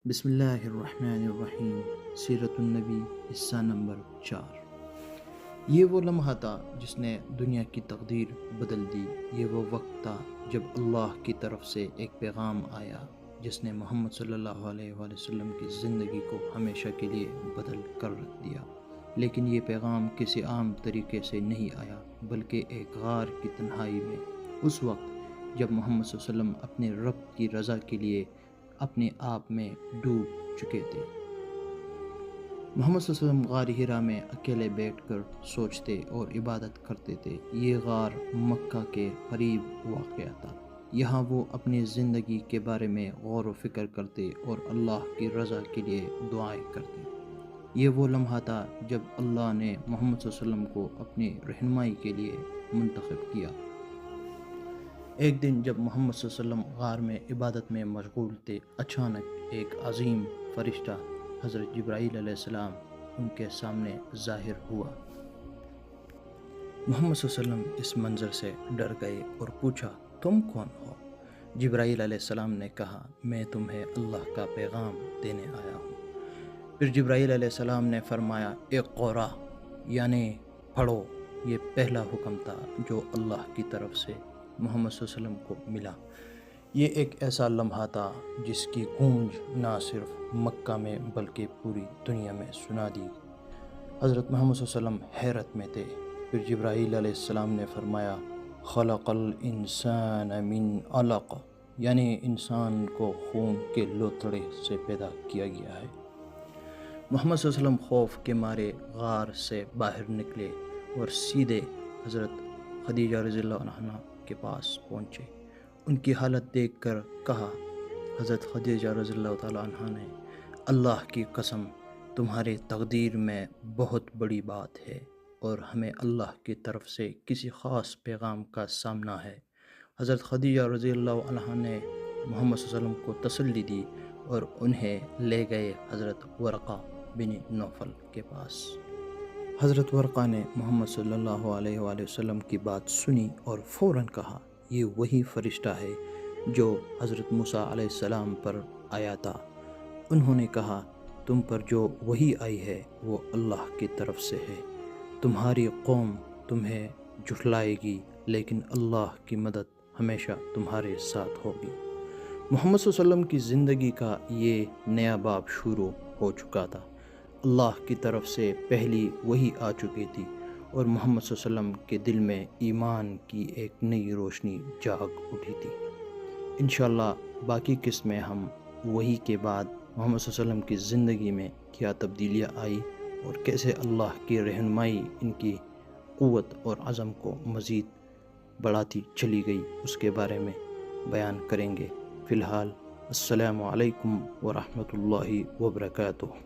بسم اللہ الرحمن الرحیم۔ سیرت النبی حصہ نمبر 4۔ یہ وہ لمحہ تھا جس نے دنیا کی تقدیر بدل دی۔ یہ وہ وقت تھا جب اللہ کی طرف سے ایک پیغام آیا جس نے محمد صلی اللہ علیہ وآلہ وسلم کی زندگی کو ہمیشہ کے لیے بدل کر رکھ دیا۔ لیکن یہ پیغام کسی عام طریقے سے نہیں آیا، بلکہ ایک غار کی تنہائی میں، اس وقت جب محمد صلی اللہ علیہ وسلم اپنے رب کی رضا کے لیے اپنے آپ میں ڈوب چکے تھے۔ محمد صلی اللہ علیہ وسلم غار حرا میں اکیلے بیٹھ کر سوچتے اور عبادت کرتے تھے۔ یہ غار مکہ کے قریب واقع تھا۔ یہاں وہ اپنی زندگی کے بارے میں غور و فکر کرتے اور اللہ کی رضا کے لیے دعائیں کرتے۔ یہ وہ لمحہ تھا جب اللہ نے محمد صلی اللہ علیہ وسلم کو اپنی رہنمائی کے لیے منتخب کیا۔ ایک دن جب محمد صلی اللہ علیہ وسلم غار میں عبادت میں مشغول تھے، اچانک ایک عظیم فرشتہ حضرت جبرائیل علیہ السلام ان کے سامنے ظاہر ہوا۔ محمد صلی اللہ علیہ وسلم اس منظر سے ڈر گئے اور پوچھا، تم کون ہو؟ جبرائیل علیہ السلام نے کہا، میں تمہیں اللہ کا پیغام دینے آیا ہوں۔ پھر جبرائیل علیہ السلام نے فرمایا، اقرا، یعنی پڑھو۔ یہ پہلا حکم تھا جو اللہ کی طرف سے محمد صلی اللہ علیہ وسلم کو ملا۔ یہ ایک ایسا لمحہ تھا جس کی گونج نہ صرف مکہ میں بلکہ پوری دنیا میں سنا دی۔ حضرت محمد صلی اللہ علیہ وسلم حیرت میں تھے۔ پھر جبرائیل علیہ السلام نے فرمایا، خلق الانسان من علق، یعنی انسان کو خون کے لوتھڑے سے پیدا کیا گیا ہے۔ محمد صلی اللہ علیہ وسلم خوف کے مارے غار سے باہر نکلے اور سیدھے حضرت خدیجہ رضی اللہ عنہا کے پاس پہنچے۔ ان کی حالت دیکھ کر کہا، حضرت خدیجہ رضی اللہ تعالیٰ عنہا نے، اللہ کی قسم، تمہاری تقدیر میں بہت بڑی بات ہے اور ہمیں اللہ کی طرف سے کسی خاص پیغام کا سامنا ہے۔ حضرت خدیجہ رضی اللہ عنہا نے محمد صلی اللہ علیہ وسلم کو تسلی دی اور انہیں لے گئے حضرت ورقہ بن نوفل کے پاس۔ حضرت ورقہ نے محمد صلی اللہ علیہ وآلہ وسلم کی بات سنی اور فوراً کہا، یہ وہی فرشتہ ہے جو حضرت موسیٰ علیہ السلام پر آیا تھا۔ انہوں نے کہا، تم پر جو وحی آئی ہے وہ اللہ کی طرف سے ہے۔ تمہاری قوم تمہیں جھٹلائے گی لیکن اللہ کی مدد ہمیشہ تمہارے ساتھ ہوگی۔ محمد صلی اللہ علیہ وسلم کی زندگی کا یہ نیا باب شروع ہو چکا تھا۔ اللہ کی طرف سے پہلی وحی آ چکی تھی اور محمد صلی اللہ علیہ وسلم کے دل میں ایمان کی ایک نئی روشنی جاگ اٹھی تھی۔ انشاءاللہ باقی قسط میں ہم وحی کے بعد محمد صلی اللہ علیہ وسلم کی زندگی میں کیا تبدیلیاں آئی اور کیسے اللہ کی رہنمائی ان کی قوت اور عزم کو مزید بڑھاتی چلی گئی، اس کے بارے میں بیان کریں گے۔ فی الحال السلام علیکم ورحمۃ اللہ وبرکاتہ۔